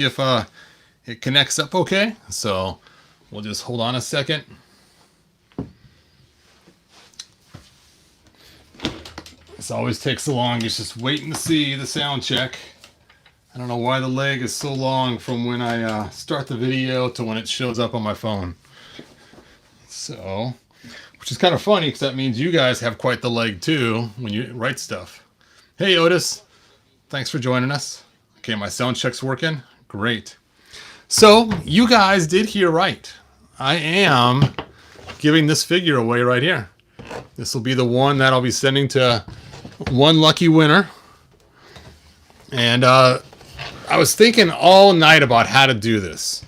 if it connects up okay. So we'll just hold on a second. This always takes so long. It's just waiting to see the sound check. I don't know why the lag is so long from when I start the video to when it shows up on my phone. So, which is kind of funny because that means you guys have quite the lag too when you write stuff. Hey Otis, thanks for joining us. Okay, my sound check's working. Great. So you guys did hear right. I am giving this figure away right here. This will be the one that I'll be sending to one lucky winner. And I was thinking all night about how to do this.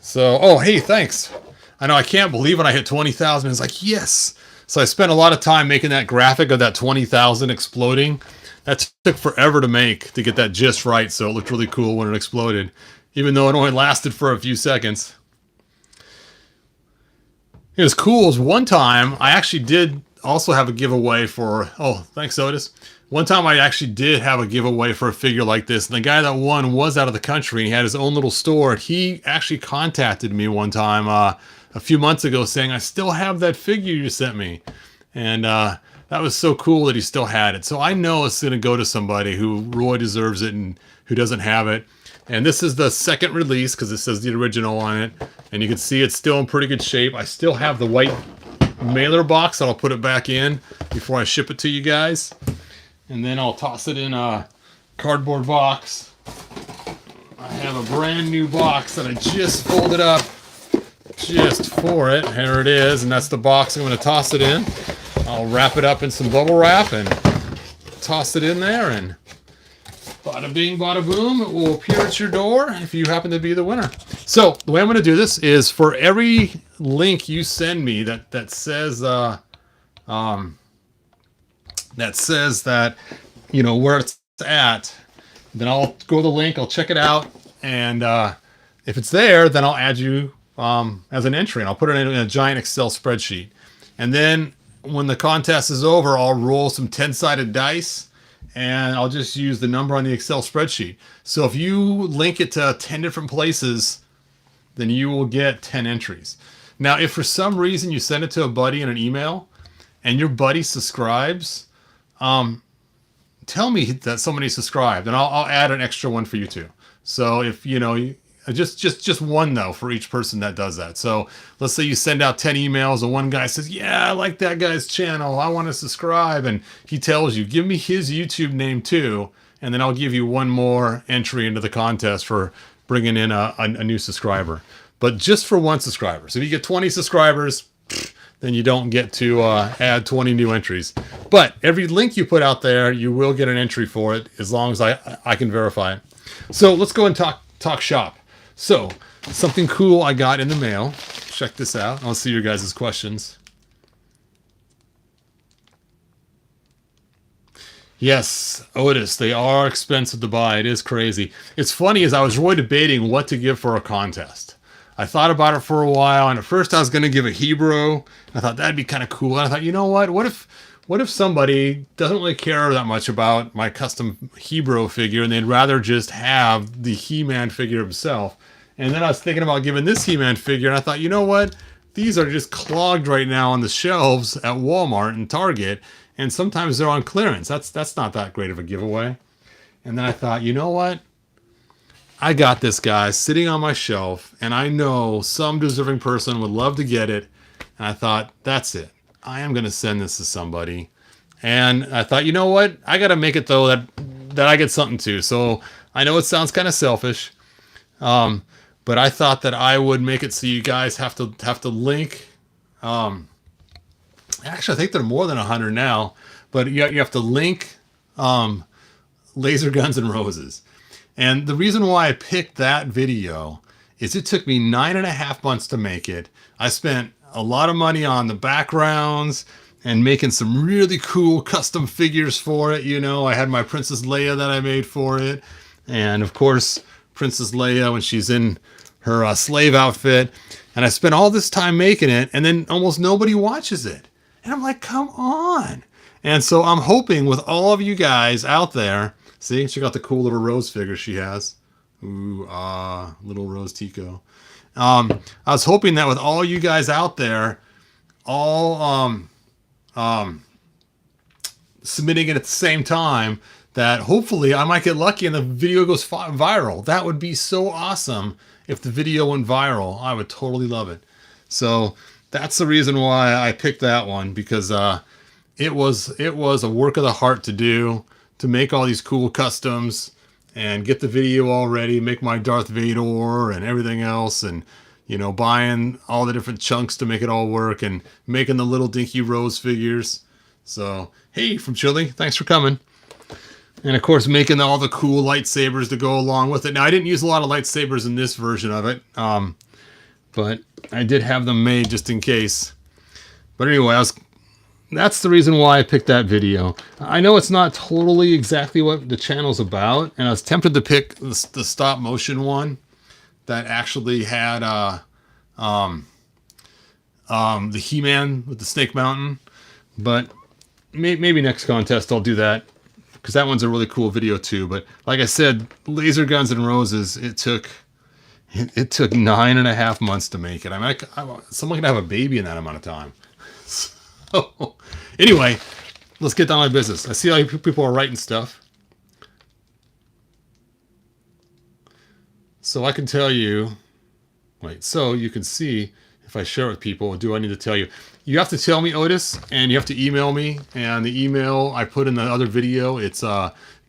So, oh, hey, thanks. I know I can't believe when I hit 20,000. It's like, yes. So I spent a lot of time making that graphic of that 20,000 exploding. That took forever to make to get that just right. So it looked really cool when it exploded, even though it only lasted for a few seconds. It was cool as one time I actually did also have a giveaway for, oh, thanks Otis. One time I actually did have a giveaway for a figure like this. And the guy that won was out of the country and he had his own little store. He actually contacted me one time a few months ago saying, I still have that figure you sent me. And that was so cool that he still had it. So I know it's going to go to somebody who really deserves it and who doesn't have it. And this is the second release because it says the original on it. And you can see it's still in pretty good shape. I still have the white mailer box that I'll put it back in before I ship it to you guys. And then I'll toss it in a cardboard box. I have a brand new box that I just folded up just for it. Here it is. And that's the box I'm going to toss it in. I'll wrap it up in some bubble wrap and toss it in there. And bada bing, bada boom, it will appear at your door if you happen to be the winner. So the way I'm going to do this is for every link you send me that says that, you know, where it's at, then I'll go to the link, I'll check it out, and if it's there, then I'll add you as an entry, and I'll put it in a giant Excel spreadsheet. And then when the contest is over, I'll roll some 10-sided dice, and I'll just use the number on the Excel spreadsheet. So if you link it to 10 different places, then you will get 10 entries. Now, if for some reason you send it to a buddy in an email, and your buddy subscribes, tell me that somebody subscribed, and I'll add an extra one for you too. So if you know, just one though for each person that does that. So let's say you send out 10 emails and one guy says, yeah, I like that guy's channel, I want to subscribe, and he tells you, give me his YouTube name too, and then I'll give you one more entry into the contest for bringing in a new subscriber. But just for one subscriber. So if you get 20 subscribers, then you don't get to add 20 new entries. But every link you put out there, you will get an entry for it as long as I can verify it. So let's go and talk shop. So something cool I got in the mail. Check this out. I'll see your guys' questions. Yes, Otis, they are expensive to buy. It is crazy. It's funny as I was really debating what to give for a contest. I thought about it for a while, and at first I was going to give a Hebrew. I thought that'd be kind of cool. And I thought, you know what? What if somebody doesn't really care that much about my custom Hebrew figure, and they'd rather just have the He-Man figure himself? And then I was thinking about giving this He-Man figure, and I thought, you know what? These are just clogged right now on the shelves at Walmart and Target, and sometimes they're on clearance. That's not that great of a giveaway. And then I thought, you know what? I got this guy sitting on my shelf, and I know some deserving person would love to get it. And I thought, that's it. I am going to send this to somebody. And I thought, you know what? I got to make it, though, that I get something too. So I know it sounds kind of selfish, but I thought that I would make it so you guys have to link. Actually, I think there are more than 100 now, but you have to link Laser Guns and Roses. And the reason why I picked that video is it took me 9.5 months to make it. I spent a lot of money on the backgrounds and making some really cool custom figures for it. You know, I had my Princess Leia that I made for it. And of course, Princess Leia when she's in her slave outfit. And I spent all this time making it, and then almost nobody watches it. And I'm like, come on. And so I'm hoping with all of you guys out there, see, check out the cool little Rose figure she has. Ooh, little Rose Tico. I was hoping that with all you guys out there, all submitting it at the same time, that hopefully I might get lucky and the video goes viral. That would be so awesome if the video went viral. I would totally love it. So that's the reason why I picked that one, because it was a work of the heart to do, to make all these cool customs and get the video all ready, make my Darth Vader and everything else, and you know, buying all the different chunks to make it all work, and making the little dinky Rose figures. So hey, from Chile, thanks for coming. And of course, making all the cool lightsabers to go along with it. Now, I didn't use a lot of lightsabers in this version of it, but I did have them made just in case. But anyway, that's the reason why I picked that video. I know it's not totally exactly what the channel's about, and I was tempted to pick the stop motion one that actually had the He-Man with the Snake Mountain. But maybe next contest I'll do that, because that one's a really cool video too. But like I said, Laser Guns and Roses, it took 9.5 months to make it. I mean, someone can have a baby in that amount of time. So anyway, let's get down to business. I see how people are writing stuff. So I can tell you, wait, so you can see if I share it with people, do I need to tell you? You have to tell me, Otis, and you have to email me. And the email I put in the other video, it's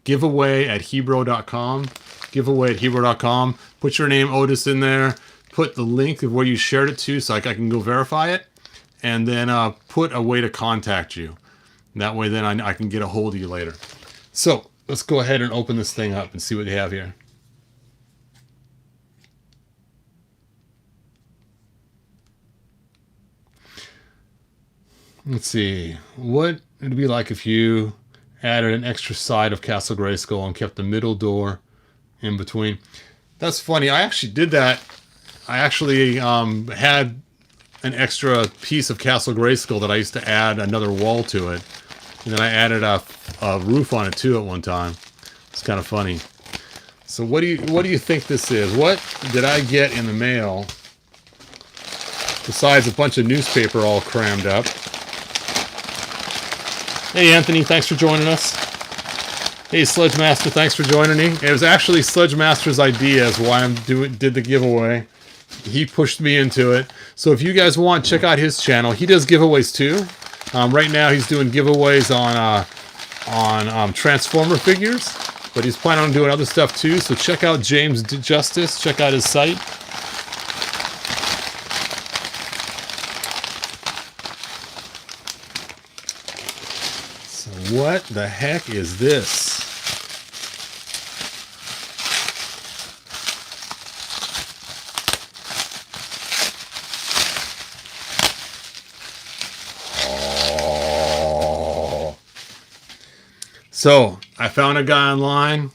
giveaway@hebro.com. Giveaway@hebro.com. Put your name, Otis, in there. Put the link of where you shared it to so I can go verify it. And then put a way to contact you. That way then I can get a hold of you later. So let's go ahead and open this thing up and see what they have here. Let's see. What it'd be like if you added an extra side of Castle Grayskull and kept the middle door in between. That's funny. I actually did that. I actually had an extra piece of Castle Grayskull that I used to add another wall to it. And then I added a roof on it too at one time. It's kind of funny. So what do you think this is? What did I get in the mail besides a bunch of newspaper all crammed up? Hey Anthony, thanks for joining us. Hey Sledgemaster, thanks for joining me. It was actually Sledgemaster's idea as why I did the giveaway. He pushed me into it. So if you guys want, check out his channel. He does giveaways too. Right now he's doing giveaways on Transformer figures, but he's planning on doing other stuff too. So check out James Justice. Check out his site. So what the heck is this? So I found a guy online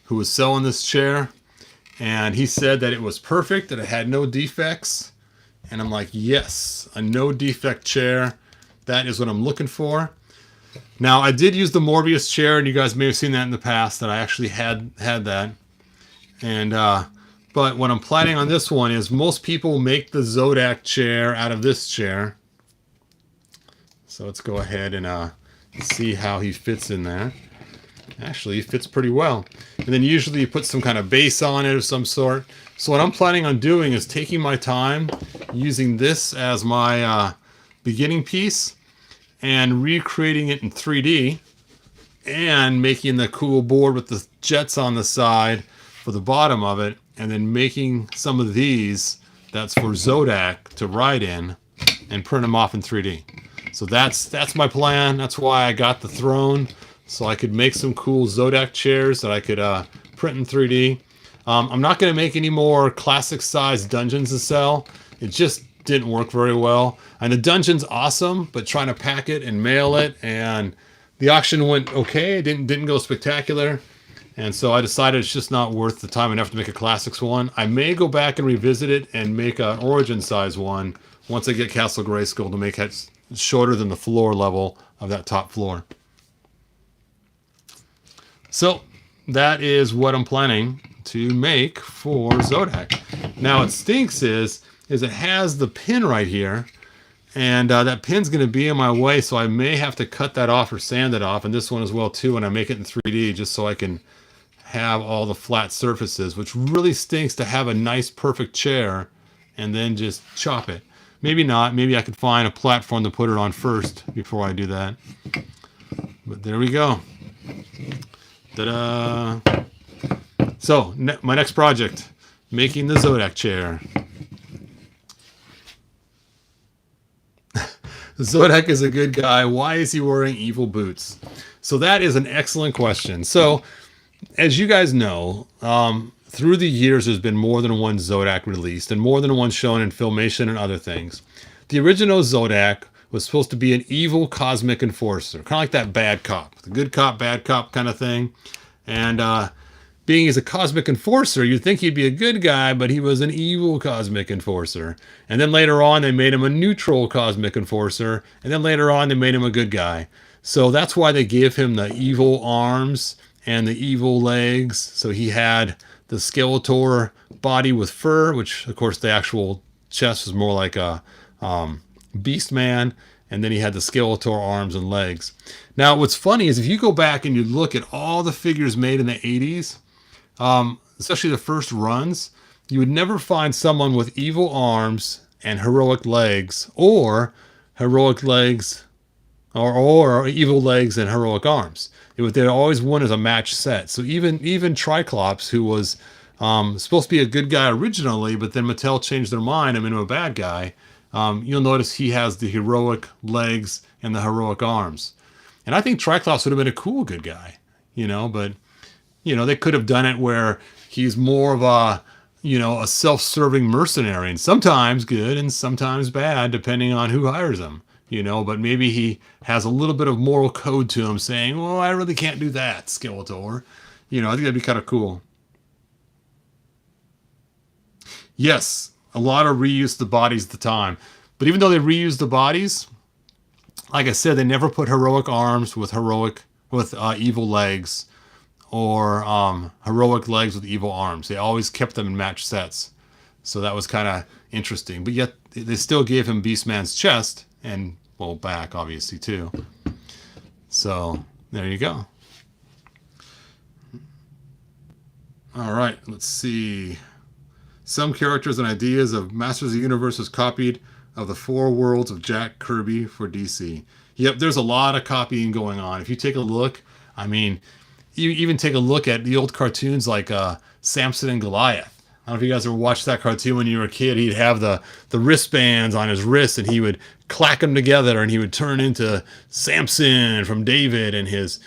who was selling this chair, and he said that it was perfect, that it had no defects. And I'm like, yes, a no defect chair. That is what I'm looking for. Now I did use the Morbius chair, and you guys may have seen that in the past, that I actually had that. And but what I'm planning on this one is most people make the Zodak chair out of this chair. So let's go ahead and see how he fits in there. Actually, it fits pretty well. And then usually you put some kind of base on it of some sort. So what I'm planning on doing is taking my time, using this as my beginning piece, and recreating it in 3D, and making the cool board with the jets on the side for the bottom of it, and then making some of these that's for Zodak to ride in, and print them off in 3D. So that's my plan. That's why I got the throne, so I could make some cool Zodak chairs that I could print in 3D. I'm not going to make any more classic size dungeons to sell. It just didn't work very well. And the dungeon's awesome, but trying to pack it and mail it, and the auction went okay. It didn't go spectacular. And so I decided it's just not worth the time and effort to make a classics one. I may go back and revisit it and make an origin size one once I get Castle Grayskull to make it shorter than the floor level of that top floor. So that is what I'm planning to make for Zodak. Now, what stinks is it has the pin right here, and that pin's going to be in my way, so I may have to cut that off or sand it off, and this one as well too when I make it in 3D, just so I can have all the flat surfaces, which really stinks to have a nice perfect chair and then just chop it. Maybe not. Maybe I could find a platform to put it on first before I do that. But there we go. Ta-da! So, my next project, making the Zodak chair. Zodak is a good guy. Why is he wearing evil boots? So that is an excellent question. So, as you guys know, through the years, there's been more than one Zodak released and more than one shown in Filmation and other things. The original Zodak was supposed to be an evil cosmic enforcer, kind of like that bad cop, the good cop, bad cop kind of thing. And being as a cosmic enforcer, you'd think he'd be a good guy, but he was an evil cosmic enforcer. And then later on, they made him a neutral cosmic enforcer. And then later on, they made him a good guy. So that's why they gave him the evil arms and the evil legs. So he had the Skeletor body with fur, which of course the actual chest was more like a Beast Man, and then he had the Skeletor arms and legs. Now what's funny is if you go back and you look at all the figures made in the 80s, especially the first runs, you would never find someone with evil arms and heroic legs, or heroic legs or evil legs and heroic arms. They always won as a match set. So even Triclops, who was supposed to be a good guy originally, but then Mattel changed their mind and made him a bad guy, you'll notice he has the heroic legs and the heroic arms. And I think Triclops would have been a cool good guy, but, they could have done it where he's more of a self-serving mercenary, and sometimes good and sometimes bad, depending on who hires him. But maybe he has a little bit of moral code to him saying, well, I really can't do that, Skeletor. I think that'd be kind of cool. Yes, a lot of reused the bodies at the time. But even though they reused the bodies, like I said, they never put heroic arms with evil legs, or heroic legs with evil arms. They always kept them in match sets. So that was kind of interesting. But yet they still gave him Beastman's chest and, well, back, obviously, too. So there you go. All right, let's see. Some characters and ideas of Masters of the Universe was copied of the 4 worlds of Jack Kirby for DC. Yep, there's a lot of copying going on. If you take a look, you even take a look at the old cartoons like Samson and Goliath. I don't know if you guys ever watched that cartoon when you were a kid. He'd have the wristbands on his wrists, and he would clack them together, and he would turn into Samson from David, and his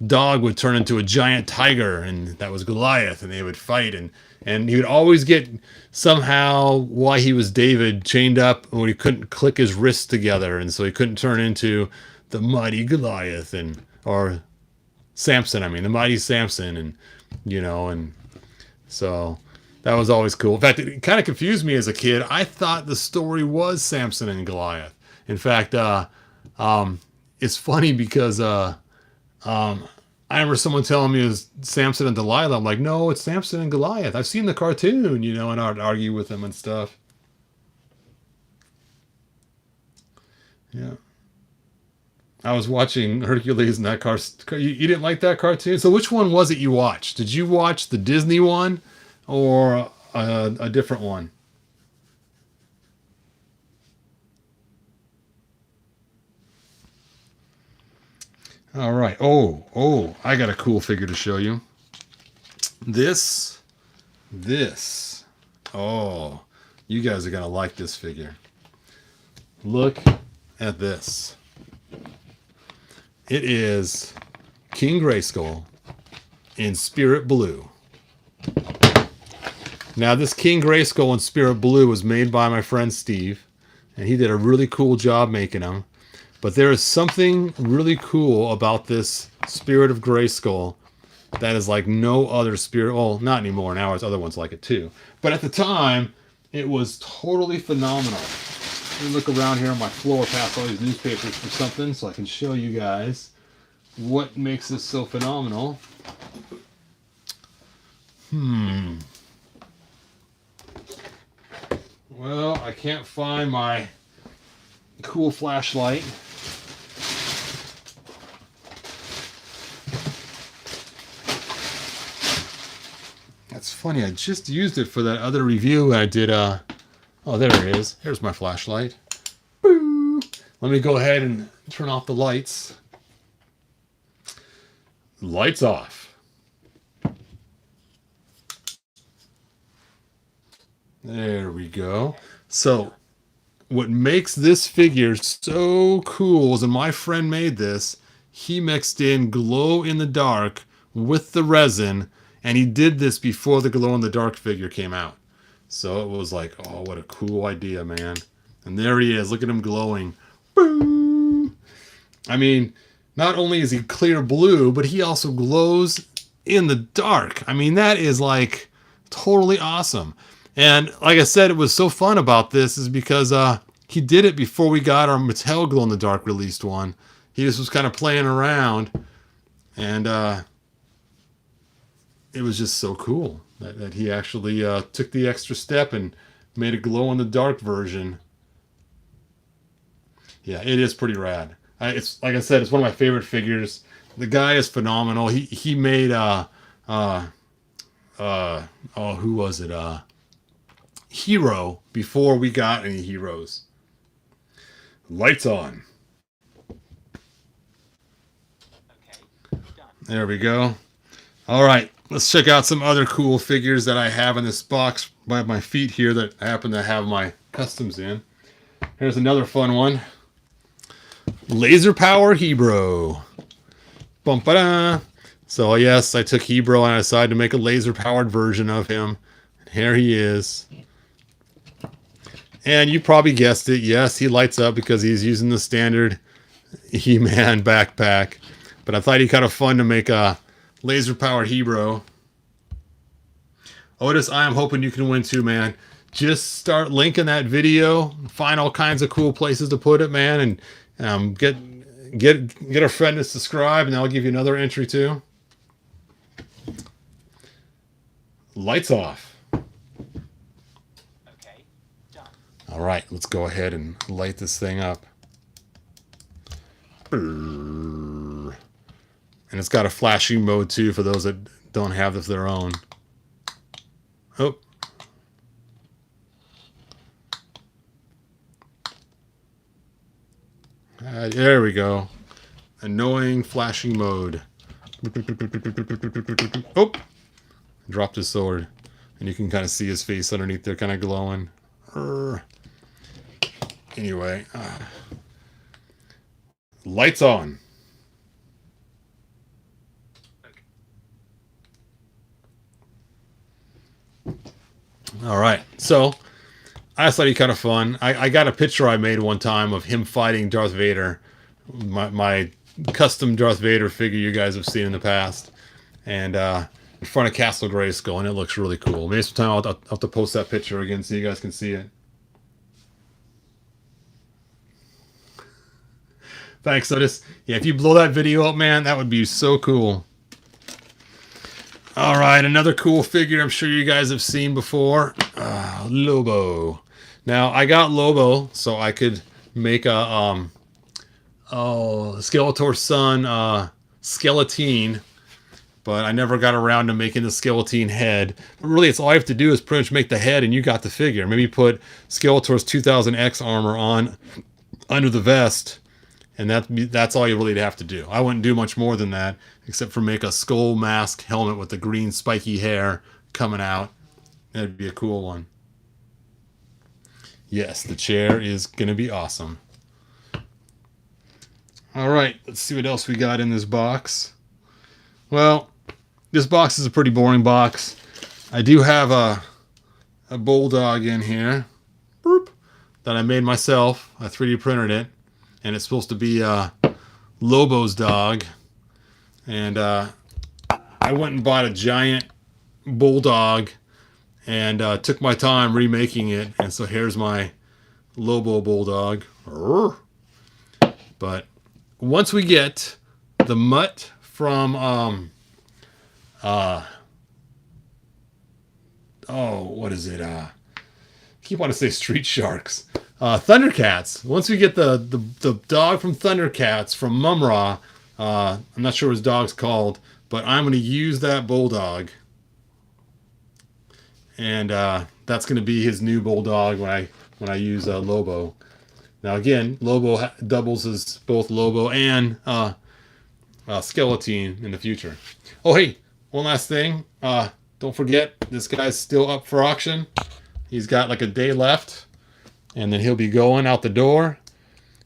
dog would turn into a giant tiger, and that was Goliath, and they would fight, and he would always get somehow why he was David chained up when he couldn't click his wrists together, and so he couldn't turn into the mighty Goliath or Samson. The mighty Samson, and so that was always cool. In fact, it kind of confused me as a kid. I thought the story was Samson and Goliath. In fact, it's funny because I remember someone telling me it was Samson and Delilah. I'm like, no, it's Samson and Goliath. I've seen the cartoon, and I'd argue with them and stuff. Yeah. I was watching Hercules and that car. You didn't like that cartoon? So which one was it you watched? Did you watch the Disney one or a different one? All right. Oh, I got a cool figure to show you. This. Oh, you guys are going to like this figure. Look at this. It is King Grayskull in Spirit Blue. Now, this King Grayskull in Spirit Blue was made by my friend Steve, and he did a really cool job making him. But there is something really cool about this Spirit of Grayskull that is like no other Spirit. Well, not anymore. Now there's other ones like it too. But at the time, it was totally phenomenal. Let me look around here on my floor past all these newspapers for something so I can show you guys what makes this so phenomenal. Well, I can't find my cool flashlight. That's funny. I just used it for that other review I did. Oh, there it is. Here's my flashlight. Boo! Let me go ahead and turn off the lights. Lights off. There we go. So, what makes this figure so cool is, and my friend made this, he mixed in glow in the dark with the resin, and he did this before the glow in the dark figure came out. So it was like, oh, what a cool idea, man. And there he is. Look at him glowing. Boom! I mean, not only is he clear blue, but he also glows in the dark. I mean, that is like totally awesome. And like I said, it was so fun about this is because he did it before we got our Mattel Glow in the Dark released one. He just was kind of playing around, and it was just so cool that he actually took the extra step and made a glow in the dark version. Yeah, it is pretty rad. It's like I said, it's one of my favorite figures. The guy is phenomenal. He made oh, who was it? Hero before we got any heroes. Lights on. Okay, done. There we go. All right, let's check out some other cool figures that I have in this box by my feet here that I happen to have my customs in. Here's another fun one. Laser Power Hebro. Bum-ba-da. So yes, I took Hebro and I decided to make a laser powered version of him. And here he is. And you probably guessed it. Yes, he lights up because he's using the standard He-Man backpack. But I thought he'd kind of fun to make a laser powered Hebro. Otis, I am hoping you can win too, man. Just start linking that video. Find all kinds of cool places to put it, man. And get a friend to subscribe, and I'll give you another entry too. Lights off. All right, let's go ahead and light this thing up. And it's got a flashing mode too for those that don't have this of their own. Oh. There we go. Annoying flashing mode. Oh. Dropped his sword. And you can kind of see his face underneath there kind of glowing. Anyway, lights on. All right, so I thought he kind of fun. I got a picture I made one time of him fighting Darth Vader, my custom Darth Vader figure you guys have seen in the past, and in front of Castle Grayskull, and it looks really cool. Maybe sometime I'll have to post that picture again so you guys can see it. Thanks, Otis. Yeah, if you blow that video up, man, that would be so cool. All right, another cool figure I'm sure you guys have seen before. Lobo. Now, I got Lobo so I could make a Skeletor's son, Skeletine, but I never got around to making the Skeletine head. But really, it's all I have to do is pretty much make the head, and you got the figure. Maybe put Skeletor's 2000X armor on under the vest, and that's all you really have to do. I wouldn't do much more than that, except for make a skull mask helmet with the green spiky hair coming out. That'd be a cool one. Yes, the chair is going to be awesome. All right, let's see what else we got in this box. Well, this box is a pretty boring box. I do have a bulldog in here. Boop, that I made myself. I 3D printed it. And it's supposed to be Lobo's dog. And I went and bought a giant bulldog and took my time remaking it. And so here's my Lobo bulldog. But once we get the mutt from oh, what is it? I keep wanting to say Street Sharks. Thundercats. Once we get the dog from Thundercats from Mumra, I'm not sure what his dog's called, but I'm going to use that bulldog. And that's going to be his new bulldog when I use Lobo. Now again, Lobo doubles as both Lobo and Skeleton in the future. Oh hey, one last thing. Don't forget, this guy's still up for auction. He's got like a day left, and then he'll be going out the door.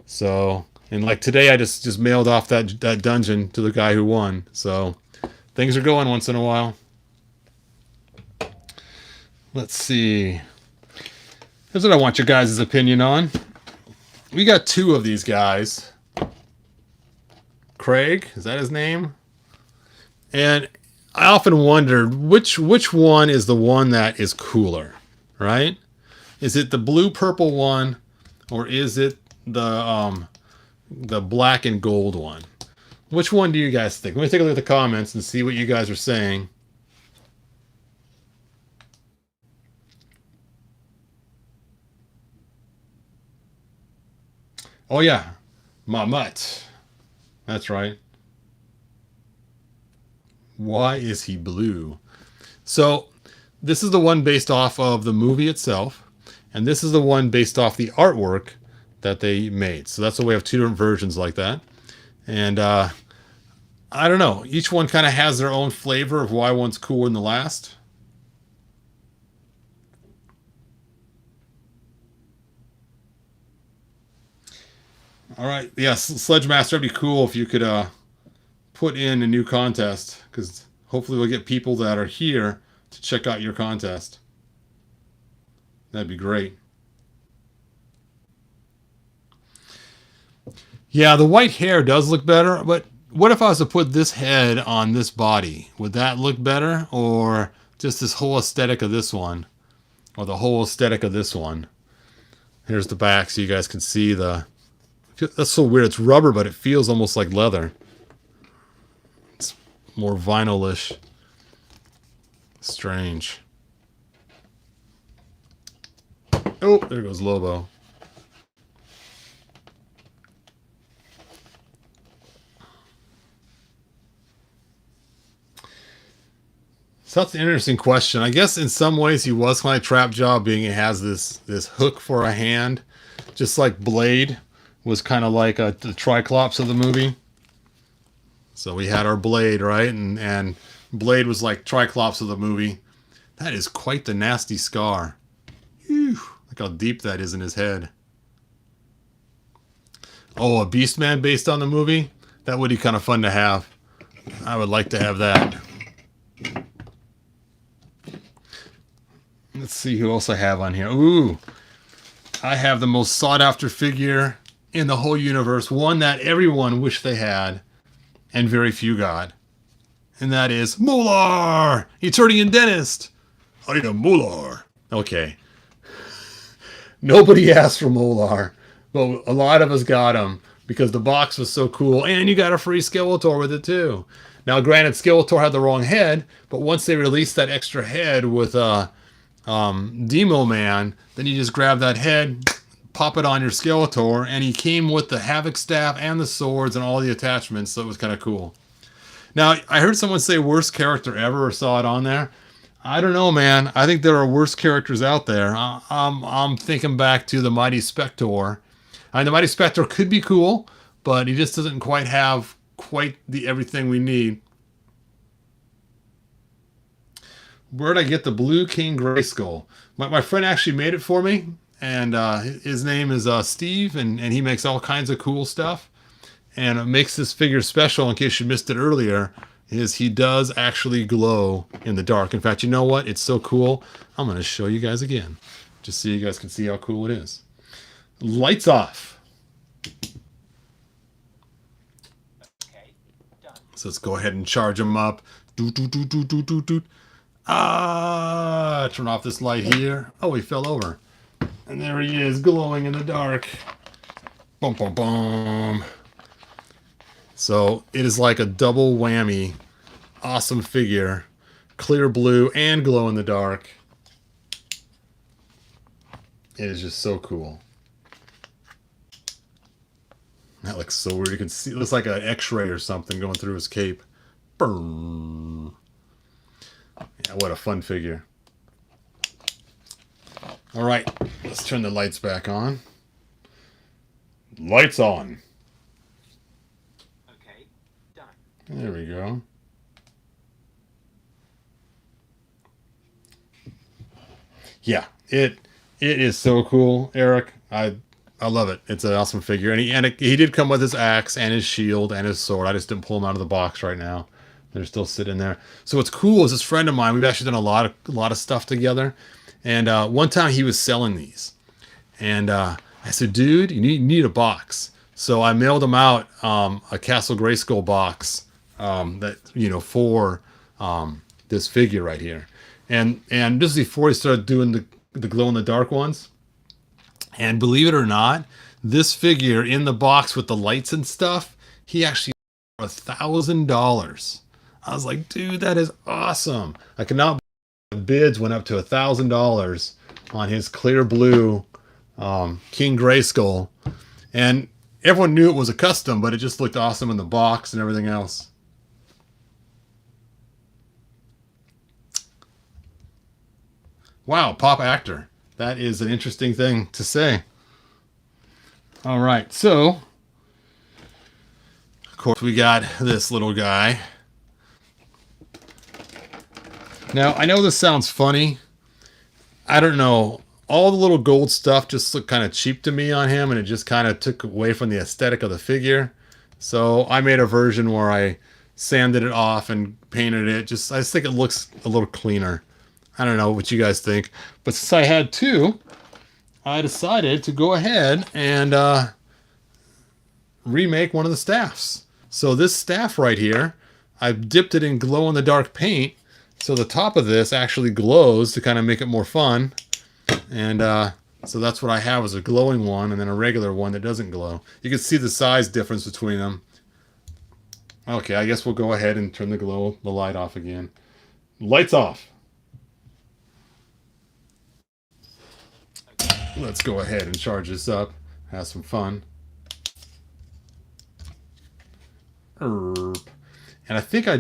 So, and like today, I just mailed off that dungeon to the guy who won. So, things are going once in a while. Let's see. Here's what I want your guys' opinion on. We got two of these guys. Craig, is that his name? And I often wondered which one is the one that is cooler, right? Is it the blue purple one, or is it the black and gold one? Which one do you guys think? Let me take a look at the comments and see what you guys are saying. Oh yeah, Mamut. That's right. Why is he blue? So this is the one based off of the movie itself, and this is the one based off the artwork that they made. So that's why we have two different versions like that. And I don't know. Each one kind of has their own flavor of why one's cooler than the last. All right. Yes, Sledge Master, it'd be cool if you could put in a new contest, because hopefully we'll get people that are here to check out your contest. That'd be great. Yeah, the white hair does look better, but what if I was to put this head on this body? Would that look better, or just this whole aesthetic of this one, or the whole aesthetic of this one? Here's the back so you guys can see the... That's so weird. It's rubber, but it feels almost like leather. It's more vinyl-ish. Strange. Oh, there goes Lobo. So that's an interesting question. I guess in some ways he was kind of trap jaw, being it has this hook for a hand, just like Blade was kind of like the Triclops of the movie. So we had our Blade, right? And Blade was like Triclops of the movie. That is quite the nasty scar. Whew, look how deep that is in his head. Oh, a Beastman based on the movie? That would be kind of fun to have. I would like to have that. Let's see who else I have on here. Ooh, I have the most sought after figure in the whole universe. One that everyone wished they had and very few got. And that is Molar, Eternian Dentist. I need a Molar. Okay. Nobody asked for Molar, but a lot of us got him because the box was so cool, and you got a free Skeletor with it too. Now, granted, Skeletor had the wrong head, but once they released that extra head with Demo Man, then you just grab that head, pop it on your Skeletor, and he came with the Havoc Staff and the swords and all the attachments, so it was kind of cool. Now, I heard someone say worst character ever, or saw it on there. I don't know, man. I think there are worse characters out there. I'm thinking back to the Mighty Spector. The Mighty Spector could be cool, but he just doesn't quite have the everything we need. Where'd I get the Blue King Grayskull? My friend actually made it for me, and his name is Steve, and he makes all kinds of cool stuff. And it makes this figure special, in case you missed it earlier, is he does actually glow in the dark. In fact, you know what? It's so cool. I'm going to show you guys again, just so you guys can see how cool it is. Lights off. Okay, done. So let's go ahead and charge him up. Turn off this light here. Oh, he fell over. And there he is, glowing in the dark. Boom, boom, boom. So it is like a double whammy. Awesome figure. Clear blue and glow in the dark. It is just so cool. That looks so weird. You can see it looks like an X-ray or something going through his cape. Burn. Yeah, what a fun figure. All right, let's turn the lights back on. Lights on. Okay, done. There we go. Yeah, it is so cool, Eric. I love it. It's an awesome figure, and he did come with his axe and his shield and his sword. I just didn't pull them out of the box right now. They're still sitting there. So what's cool is this friend of mine. We've actually done a lot of stuff together, and one time he was selling these, and I said, "Dude, you need a box." So I mailed him out a Castle Grayskull box that for this figure right here, and this is before he started doing the glow in the dark ones. And believe it or not, this figure in the box with the lights and stuff, he actually for $1,000. I was like, dude, that is awesome. I could not believe the bids went up to $1,000 on his clear blue King Grayskull, and everyone knew it was a custom, but it just looked awesome in the box and everything else. Wow, pop actor. That is an interesting thing to say. All right, so of course we got this little guy. Now, I know this sounds funny. I don't know. All the little gold stuff just looked kind of cheap to me on him, and it just kind of took away from the aesthetic of the figure. So I made a version where I sanded it off and painted it. I just think it looks a little cleaner. I don't know what you guys think. But since I had two, I decided to go ahead and remake one of the staffs. So this staff right here, I've dipped it in glow-in-the-dark paint. So the top of this actually glows to kind of make it more fun. And so that's what I have, is a glowing one and then a regular one that doesn't glow. You can see the size difference between them. Okay, I guess we'll go ahead and turn the light off again. Lights off. Let's go ahead and charge this up. Have some fun. And I think I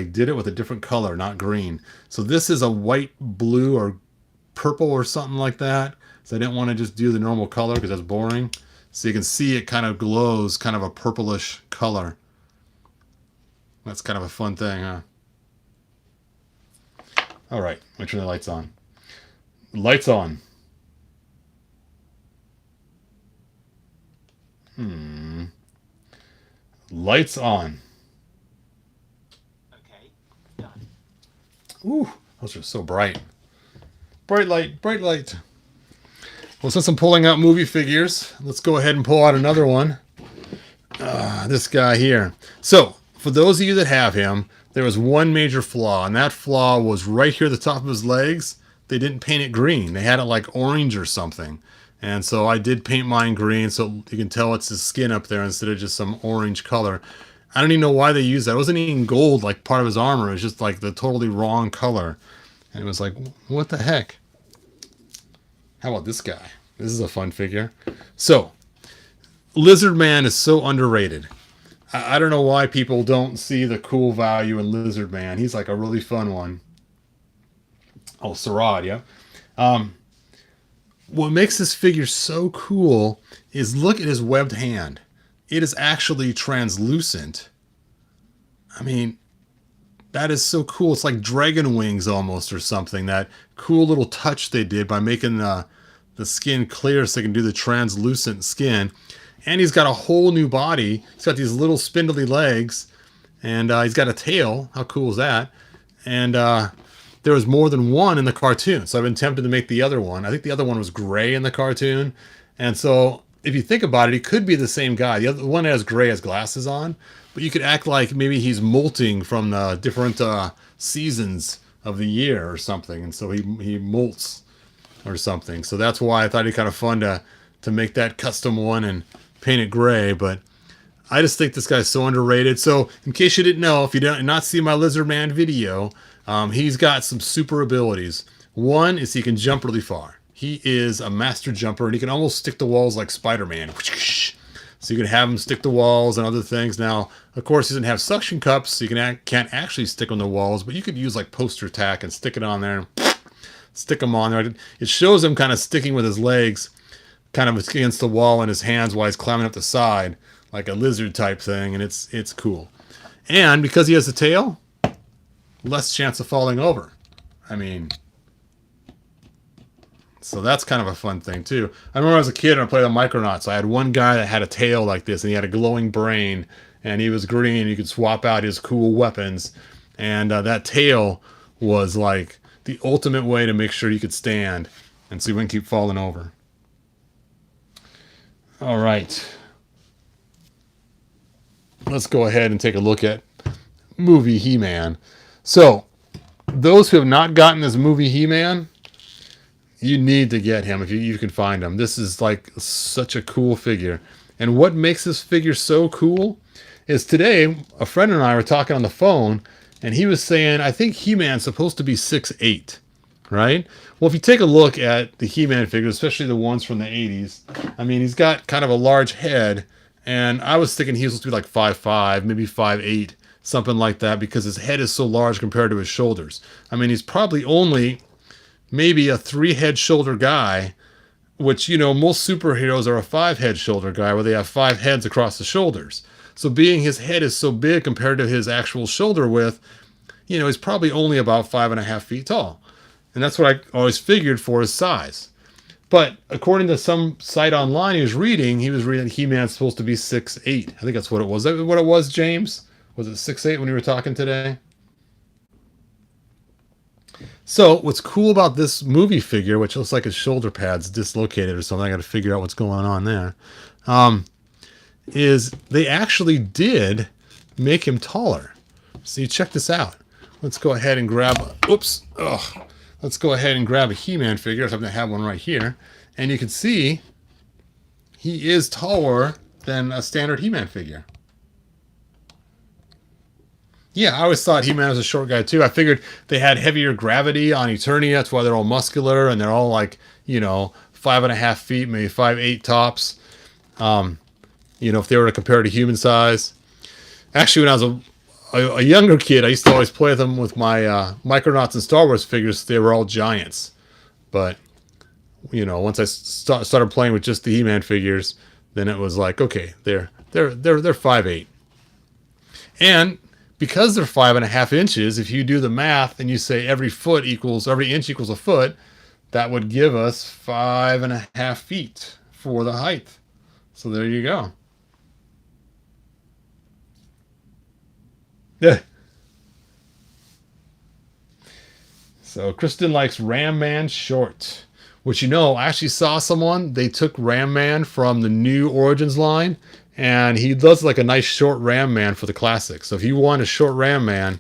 did it with a different color, not green. So this is a white, blue, or purple or something like that. So I didn't want to just do the normal color because that's boring. So you can see it kind of glows, kind of a purplish color. That's kind of a fun thing, huh? All right, let me turn the lights on. Lights on. Lights on. Okay, done. Ooh, those are so bright. Bright light, bright light. Well, since I'm pulling out movie figures, let's go ahead and pull out another one. This guy here. So, for those of you that have him, there was one major flaw, and that flaw was right here at the top of his legs. They didn't paint it green. They had it like orange or something. And so I did paint mine green so you can tell it's his skin up there instead of just some orange color. I don't even know why they used that. It wasn't even gold like part of his armor. It was just like the totally wrong color. And it was like, what the heck? How about this guy? This is a fun figure. So, Lizardman is so underrated. I don't know why people don't see the cool value in Lizardman. He's like a really fun one. Oh, Sarad, yeah. What makes this figure so cool is look at his webbed hand. It is actually translucent. I mean, that is so cool. It's like dragon wings almost or something. That cool little touch they did by making the skin clear so they can do the translucent skin. And he's got a whole new body. He's got these little spindly legs. And he's got a tail. How cool is that? And there was more than one in the cartoon. So I've been tempted to make the other one. I think the other one was gray in the cartoon. And so if you think about it, he could be the same guy. The other one that has gray has glasses on. But you could act like maybe he's molting from the different seasons of the year or something. And so he molts or something. So that's why I thought it'd be kind of fun to make that custom one and paint it gray. But I just think this guy's so underrated. So in case you didn't know, if you did not see my Lizardman video, he's got some super abilities. One is he can jump really far. he is a master jumper, and he can almost stick to walls like Spider-Man. So you can have him stick to walls and other things. Now, of course, he doesn't have suction cups, so you can't actually stick on the walls, but you could use like poster tack and stick it on there. Stick him on there. It shows him kind of sticking with his legs kind of against the wall in his hands while he's climbing up the side, like a lizard type thing, and it's cool. And because he has a tail, less chance of falling over. I mean, so that's kind of a fun thing too. I remember as a kid and I played on Micronauts, I had one guy that had a tail like this, and he had a glowing brain, and he was green. You could swap out his cool weapons, and that tail was like the ultimate way to make sure you could stand and so you wouldn't keep falling over. All right. Let's go ahead and take a look at movie He-Man. So, those who have not gotten this movie He-Man, you need to get him if you can find him. This is like such a cool figure. And what makes this figure so cool is today, a friend and I were talking on the phone, and he was saying, I think He-Man's supposed to be 6'8", right? Well, if you take a look at the He-Man figures, especially the ones from the 80s, I mean, he's got kind of a large head, and I was thinking he was supposed to be like 5'5", maybe 5'8", something like that, because his head is so large compared to his shoulders. I mean, he's probably only maybe a 3-head shoulder guy, which, you know, most superheroes are a 5-head shoulder guy where they have 5 heads across the shoulders. So being his head is so big compared to his actual shoulder width, you know, he's probably only about 5.5 feet tall. And that's what I always figured for his size. But according to some site online he was reading He-Man's supposed to be 6'8". I think that's what it was. Is that what it was, James? Was it 6'8" when you were talking today? So what's cool about this movie figure, which looks like his shoulder pad's dislocated or something, I got to figure out what's going on there, is they actually did make him taller. So check this out. Let's go ahead and grab, let's go ahead and grab a He-Man figure. I happen to have one right here. And you can see he is taller than a standard He-Man figure. Yeah, I always thought He-Man was a short guy too. I figured they had heavier gravity on Eternia. That's why they're all muscular and they're all like, you know, 5.5 feet, maybe 5'8" tops. You know, if they were to compare to human size. Actually, when I was a younger kid, I used to always play them with my Micronauts and Star Wars figures. They were all giants. But, you know, once I started playing with just the He-Man figures, then it was like, okay, they're 5'8". And because they're 5.5 inches, if you do the math and you say every inch equals a foot, that would give us 5.5 feet for the height. So there you go. Yeah. So Kristen likes Ram Man short, which, you know, I actually saw someone, they took Ram Man from the new Origins line, and he does like a nice short Ram Man for the classics. So if you want a short Ram Man,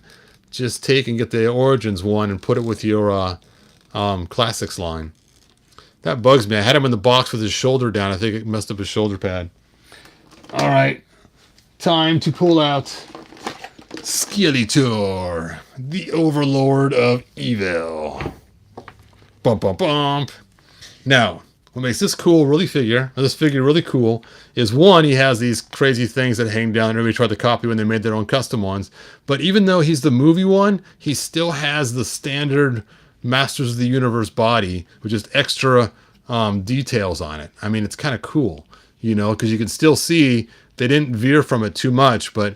just take and get the Origins one and put it with your classics line. That bugs me. I had him in the box with his shoulder down. I think it messed up his shoulder pad. All right, time to pull out Skeletor, the Overlord of Evil. Bump, bump, bump. Now, what makes this figure really cool, is one, he has these crazy things that hang down and everybody tried to copy when they made their own custom ones. But even though he's the movie one, he still has the standard Masters of the Universe body with just extra details on it. I mean, it's kind of cool, you know, because you can still see they didn't veer from it too much, but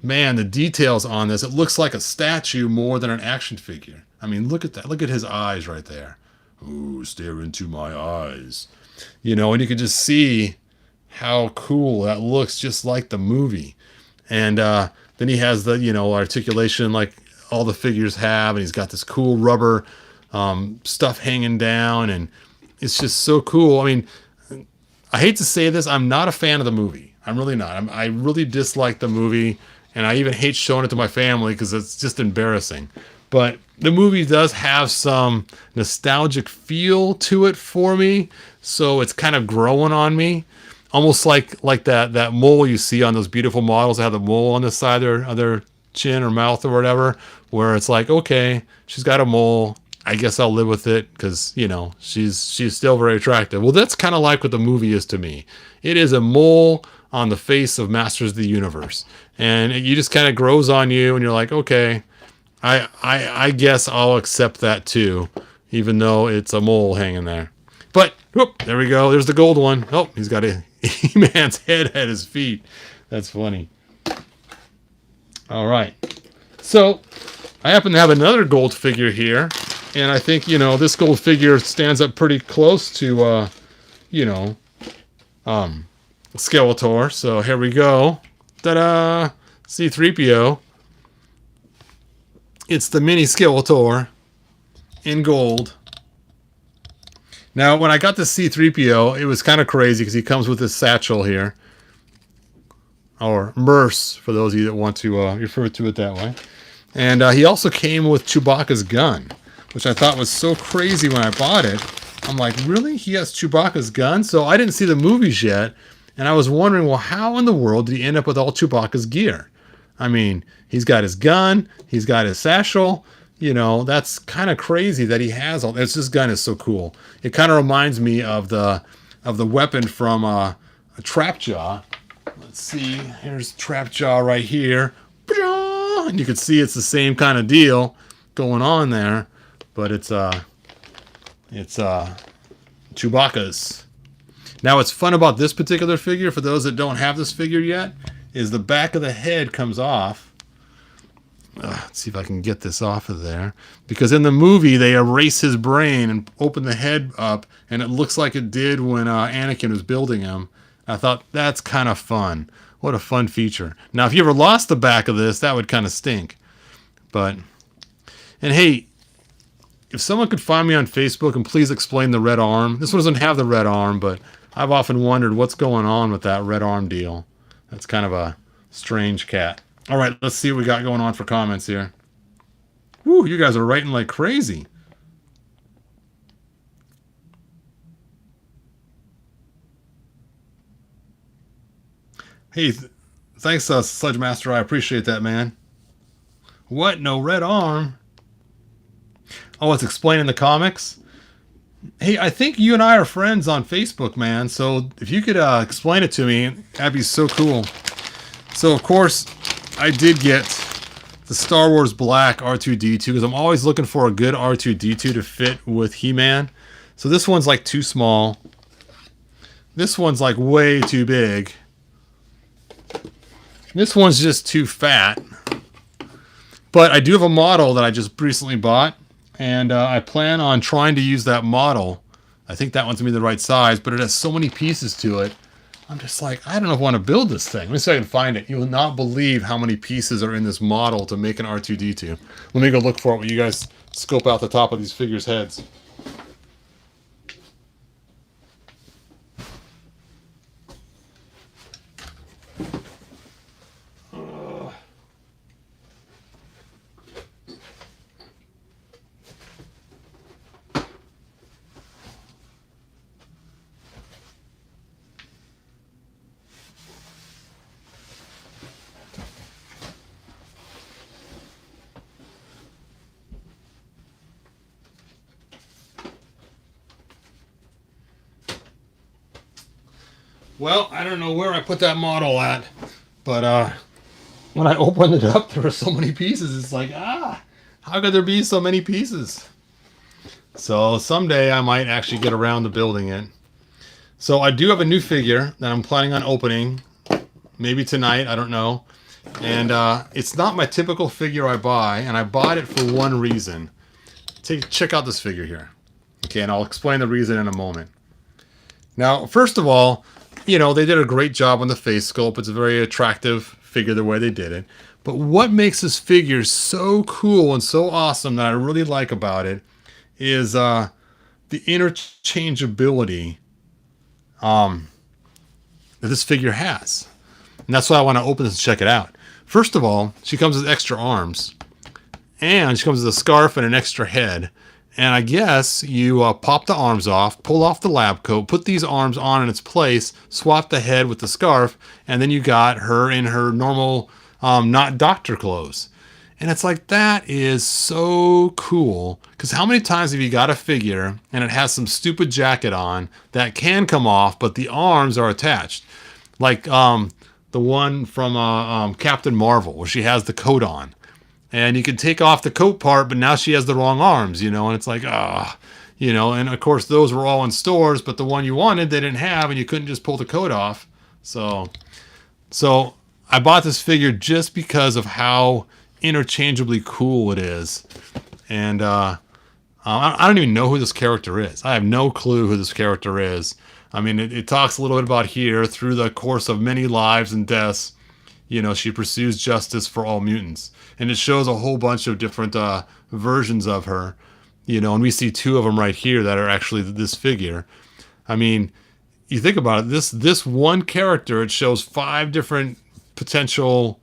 man, the details on this, it looks like a statue more than an action figure. I mean, look at that. Look at his eyes right there. Ooh, stare into my eyes. You know, and you can just see how cool that looks, just like the movie. And then he has the, you know, articulation like all the figures have, and he's got this cool rubber stuff hanging down, and it's just so cool. I mean, I hate to say this, I'm not a fan of the movie. I'm really not. I really dislike the movie, and I even hate showing it to my family because it's just embarrassing. But the movie does have some nostalgic feel to it for me, so it's kind of growing on me. Almost like that mole you see on those beautiful models that have the mole on the side of their chin or mouth or whatever, where it's like, okay, she's got a mole, I guess I'll live with it because, you know, she's still very attractive. Well, that's kind of like what the movie is to me. It is a mole on the face of Masters of the Universe. And you just kind of grows on you and you're like, okay, I guess I'll accept that too, even though it's a mole hanging there. But, whoop, there we go. There's the gold one. Oh, he's got a He-Man's head at his feet. That's funny. All right. So, I happen to have another gold figure here. And I think, you know, this gold figure stands up pretty close to, you know, Skeletor. So, here we go. Ta-da! C-3PO. It's the mini Skeletor in gold. Now, when I got the C-3PO, it was kind of crazy because he comes with this satchel here. Or Merce, for those of you that want to refer to it that way. And he also came with Chewbacca's gun, which I thought was so crazy when I bought it. I'm like, really? He has Chewbacca's gun? So I didn't see the movies yet. And I was wondering, well, how in the world did he end up with all Chewbacca's gear? I mean, he's got his gun. He's got his satchel. You know, that's kind of crazy that he has all this. This gun is so cool. It kind of reminds me of the weapon from a Trapjaw. Let's see. Here's Trapjaw right here. And you can see it's the same kind of deal going on there, but it's Chewbacca's. Now, what's fun about this particular figure, for those that don't have this figure yet, is the back of the head comes off. Let's see if I can get this off of there. Because in the movie, they erase his brain and open the head up, and it looks like it did when Anakin was building him. I thought, that's kind of fun. What a fun feature. Now, if you ever lost the back of this, that would kind of stink. But, and hey, if someone could find me on Facebook and please explain the red arm. This one doesn't have the red arm, but I've often wondered what's going on with that red arm deal. That's kind of a strange cat. All right, let's see what we got going on for comments here. Woo, you guys are writing like crazy. Hey, thanks, Sludge Master. I appreciate that, man. What? No red arm? Oh, it's explaining the comics? Hey, I think you and I are friends on Facebook, man. So if you could explain it to me, that'd be so cool. So, of course, I did get the Star Wars Black R2-D2 because I'm always looking for a good R2-D2 to fit with He-Man. So this one's like too small. This one's like way too big. This one's just too fat. But I do have a model that I just recently bought. And I plan on trying to use that model. I think that one's going to be the right size. But it has so many pieces to it. I'm just like, I don't know if I want to build this thing. Let me see if I can find it. You will not believe how many pieces are in this model to make an R2-D2. Let me go look for it while you guys scope out the top of these figures' heads. Well, I don't know where I put that model at, but when I opened it up, there were so many pieces. It's like, how could there be so many pieces? So someday I might actually get around to building it. So I do have a new figure that I'm planning on opening, maybe tonight, I don't know. And it's not my typical figure I buy, and I bought it for one reason. Check out this figure here. Okay, and I'll explain the reason in a moment. Now, first of all, you know, they did a great job on the face sculpt. It's a very attractive figure the way they did it. But what makes this figure so cool and so awesome that I really like about it is the interchangeability that this figure has. And that's why I want to open this and check it out. First of all, she comes with extra arms. And she comes with a scarf and an extra head. And I guess you pop the arms off, pull off the lab coat, put these arms on in its place, swap the head with the scarf, and then you got her in her normal, not doctor clothes. And it's like, that is so cool. Because how many times have you got a figure and it has some stupid jacket on that can come off, but the arms are attached? Like the one from Captain Marvel, where she has the coat on. And you can take off the coat part, but now she has the wrong arms, and it's like, and of course those were all in stores, but the one you wanted, they didn't have, and you couldn't just pull the coat off. So I bought this figure just because of how interchangeably cool it is. And I don't even know who this character is. I have no clue who this character is. I mean, it talks a little bit about here, through the course of many lives and deaths, she pursues justice for all mutants. And it shows a whole bunch of different versions of her, and we see 2 of them right here that are actually this figure. I mean, you think about it, this one character, it shows 5 different potential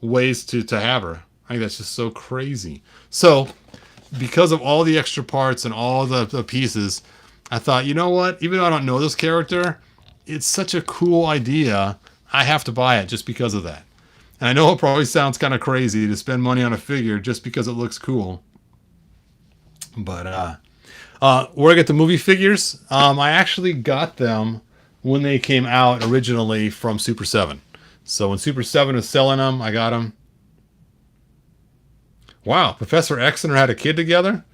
ways to have her. I think that's just so crazy. So because of all the extra parts and all the pieces, I thought, you know what, even though I don't know this character, it's such a cool idea, I have to buy it just because of that. And I know it probably sounds kind of crazy to spend money on a figure just because it looks cool, but where I get the movie figures, I actually got them when they came out originally from Super 7. So when Super 7 was selling them, I got them. Wow, Professor X and her had a kid together?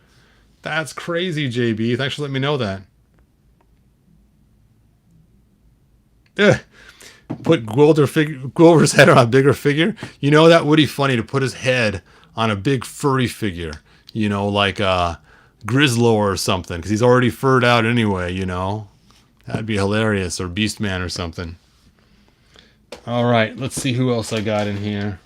That's crazy, JB. Thanks for letting me know that. Ugh. Put Gwilder's head on a bigger figure. That would be funny, to put his head on a big furry figure. Like Grizzlo or something, because he's already furred out anyway, That'd be hilarious. Or Beastman or something. All right, let's see who else I got in here.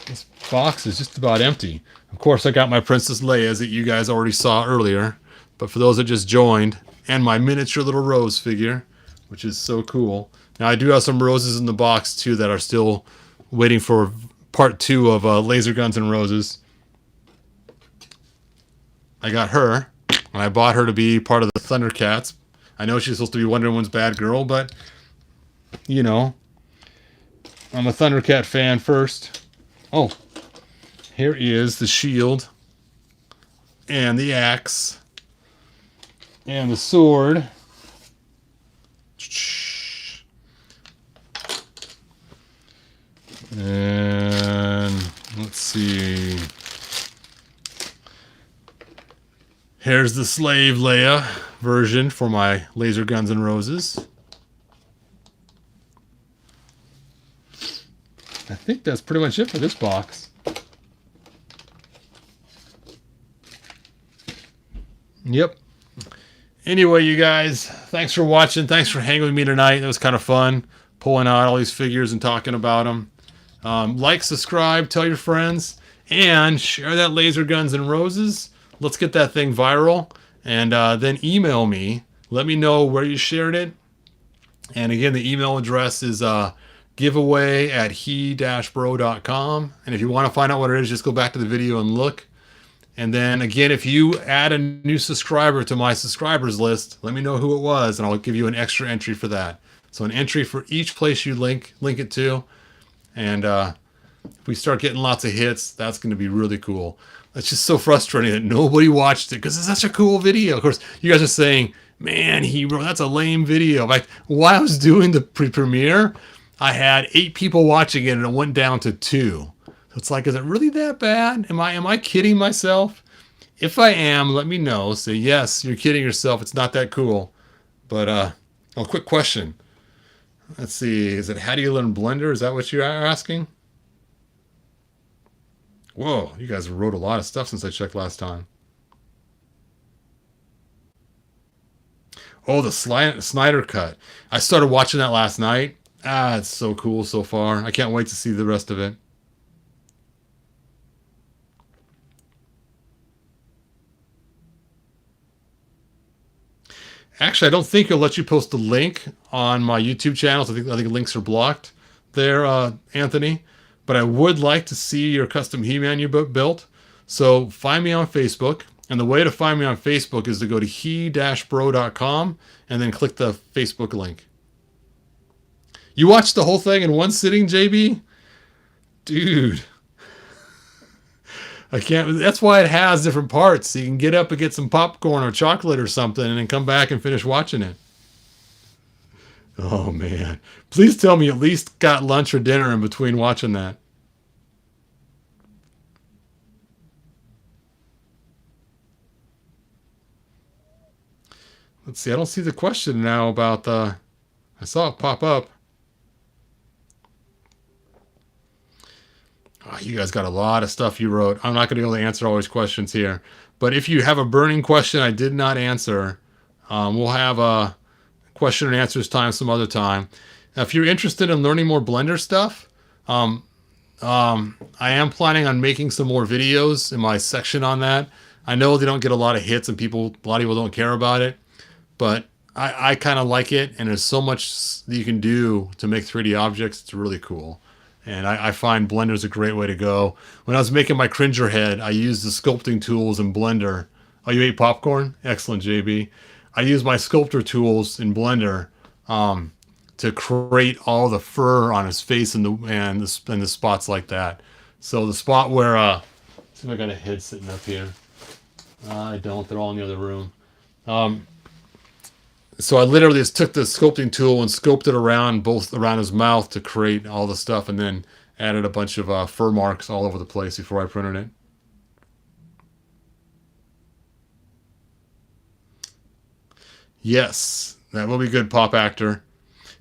This box is just about empty. Of course, I got my Princess Leia's that you guys already saw earlier. But for those that just joined, and my miniature little Rose figure, which is so cool. Now, I do have some Roses in the box, too, that are still waiting for part 2 of Laser Guns and Roses. I got her, and I bought her to be part of the Thundercats. I know she's supposed to be Wonder Woman's bad girl, but I'm a Thundercat fan first. Oh, here is the shield and the axe and the sword. And let's see. Here's the Slave Leia version for my Laser Guns and Roses. I think that's pretty much it for this box. Yep. Anyway, you guys, thanks for watching. Thanks for hanging with me tonight. It was kind of fun pulling out all these figures and talking about them. Like, subscribe, tell your friends, and share that Laser Guns and Roses. Let's get that thing viral. And then email me. Let me know where you shared it. And again, the email address is giveaway@he-bro.com. And if you want to find out what it is, just go back to the video and look. And then again, if you add a new subscriber to my subscribers list, let me know who it was, and I'll give you an extra entry for that. So an entry for each place you link it to. And if we start getting lots of hits, that's going to be really cool. It's just so frustrating that nobody watched it because it's such a cool video. Of course, you guys are saying, man, Hero, that's a lame video. Like, while I was doing the premiere, I had 8 people watching it and it went down to 2. So it's like, is it really that bad? Am I kidding myself? If I am, let me know. Say, yes, you're kidding yourself. It's not that cool. But, a quick question. Let's see. Is it how do you learn Blender? Is that what you're asking? Whoa, you guys wrote a lot of stuff since I checked last time. Oh, the Snyder Cut. I started watching that last night. It's so cool so far. I can't wait to see the rest of it. Actually, I don't think it'll let you post the link on my YouTube channels. I think links are blocked there, Anthony. But I would like to see your custom He-Man you built. So find me on Facebook. And the way to find me on Facebook is to go to he-bro.com and then click the Facebook link. You watched the whole thing in one sitting, JB? Dude, I can't. That's why it has different parts. So you can get up and get some popcorn or chocolate or something, and then come back and finish watching it. Oh man! Please tell me you at least got lunch or dinner in between watching that. Let's see. I don't see the question now about the. I saw it pop up. Oh, you guys got a lot of stuff you wrote. I'm not going to be able to answer all these questions here. But if you have a burning question I did not answer, we'll have a question and answers time some other time. Now, if you're interested in learning more Blender stuff, I am planning on making some more videos in my section on that. I know they don't get a lot of hits and a lot of people don't care about it, but I kind of like it. And there's so much that you can do to make 3D objects. It's really cool. And I find Blender is a great way to go. When I was making my Cringer head, I used the sculpting tools in Blender. Oh, you ate popcorn? Excellent, JB. I used my sculptor tools in Blender to create all the fur on his face and the spots like that. So the spot where, see if I got a head sitting up here. I don't. They're all in the other room. So I literally just took the sculpting tool and scoped it around his mouth to create all the stuff, and then added a bunch of fur marks all over the place before I printed it. Yes, that will be good, Pop Actor.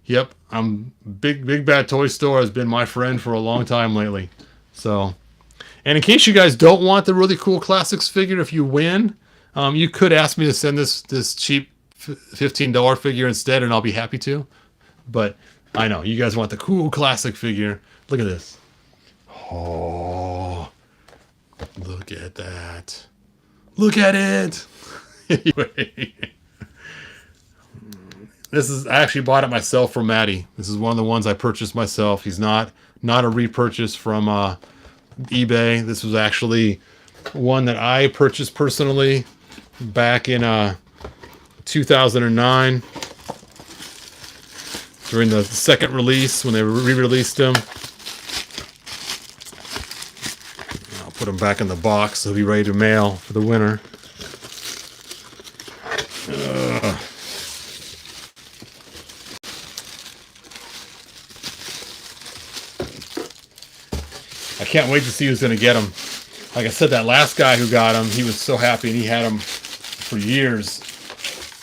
Yep, Big Bad Toy Store has been my friend for a long time lately. So, and in case you guys don't want the really cool classics figure, if you win, you could ask me to send this cheap $15 figure instead, and I'll be happy to. But I know you guys want the cool classic figure. Look at this. Oh, look at that. Look at it. Anyway, I actually bought it myself from Maddie. This is one of the ones I purchased myself. He's not a repurchase from eBay. This was actually one that I purchased personally back in 2009 during the second release when they re-released them. I'll put them back in the box so he'll be ready to mail for the winter. I can't wait to see who's going to get them. Like I said, that last guy who got them, he was so happy, and he had them for years.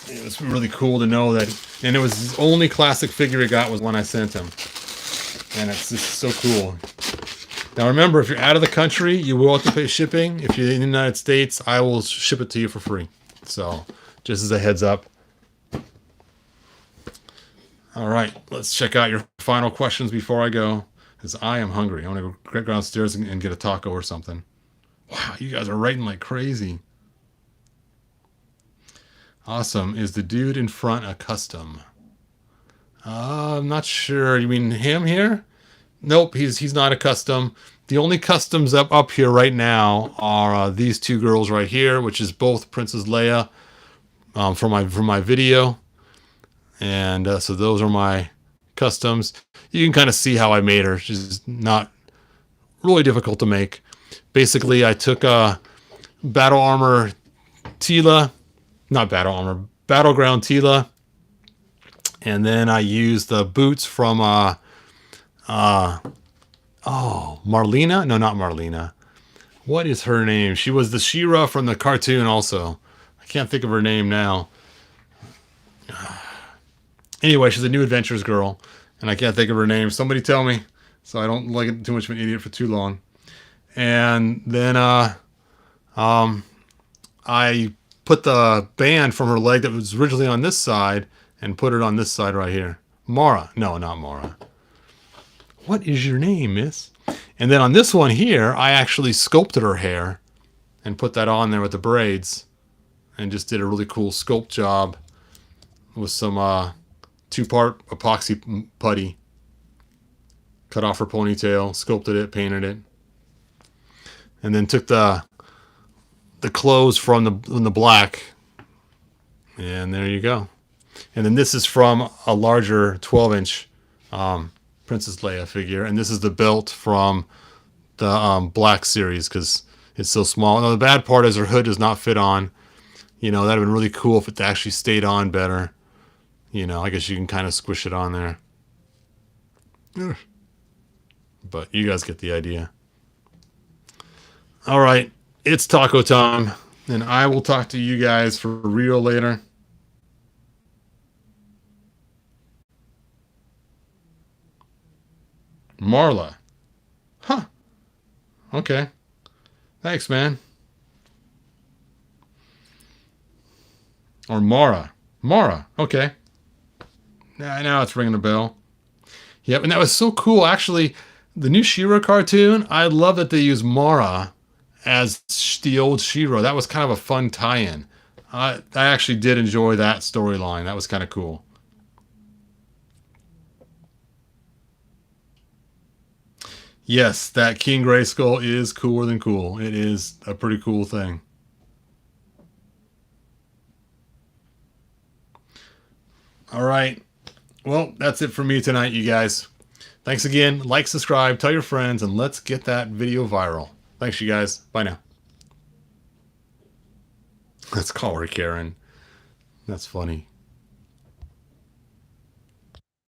It was really cool to know that, and it was his only classic figure he got was one I sent him. And it's just so cool. Now remember, if you're out of the country, you will have to pay shipping. If you're in the United States, I will ship it to you for free. So, just as a heads up. All right, let's check out your final questions before I go, because I am hungry. I want to go downstairs and get a taco or something. Wow, you guys are writing like crazy. Awesome. Is the dude in front a custom? I'm not sure. You mean him here? Nope, he's not a custom. The only customs up here right now are these two girls right here, which is both Princess Leia from my video. And so those are my customs. You can kind of see how I made her. She's not really difficult to make. Basically, I took Battle Armor Tila. Not Battle Armor, Battleground Tila. And then I used the boots from, Marlena? No, not Marlena. What is her name? She was the She-Ra from the cartoon also. I can't think of her name now. Anyway, she's a New Adventures girl, and I can't think of her name. Somebody tell me, so I don't like it too much of an idiot for too long. And then, I put the band from her leg that was originally on this side and put it on this side right here. Mara. No, not Mara. What is your name, miss? And then on this one here, I actually sculpted her hair and put that on there with the braids and just did a really cool sculpt job with some two-part epoxy putty. Cut off her ponytail, sculpted it, painted it. And then took the clothes from the black, and there you go. And then this is from a larger 12-inch Princess Leia figure, and this is the belt from the Black series, because It's so small. Now, the bad part is her hood does not fit on. You know, that'd have been really cool if it actually stayed on better. You know, I guess you can kind of squish it on there. Ugh. But you guys get the idea. All right, it's taco time, and I will talk to you guys for real later. Marla. Huh. Okay. Thanks, man. Or Mara. Mara. Okay. Now it's ringing a bell. Yep, and that was so cool. Actually, the new She-Ra cartoon, I love that they use Mara as the old She-Ra. That was kind of a fun tie-in. I actually did enjoy that storyline. That was kind of cool. Yes, that King Grayskull is cooler than cool. It is a pretty cool thing. All right. Well, that's it for me tonight, you guys. Thanks again. Like, subscribe, tell your friends, and let's get that video viral. Thanks, you guys. Bye now. Let's call her Karen. That's funny.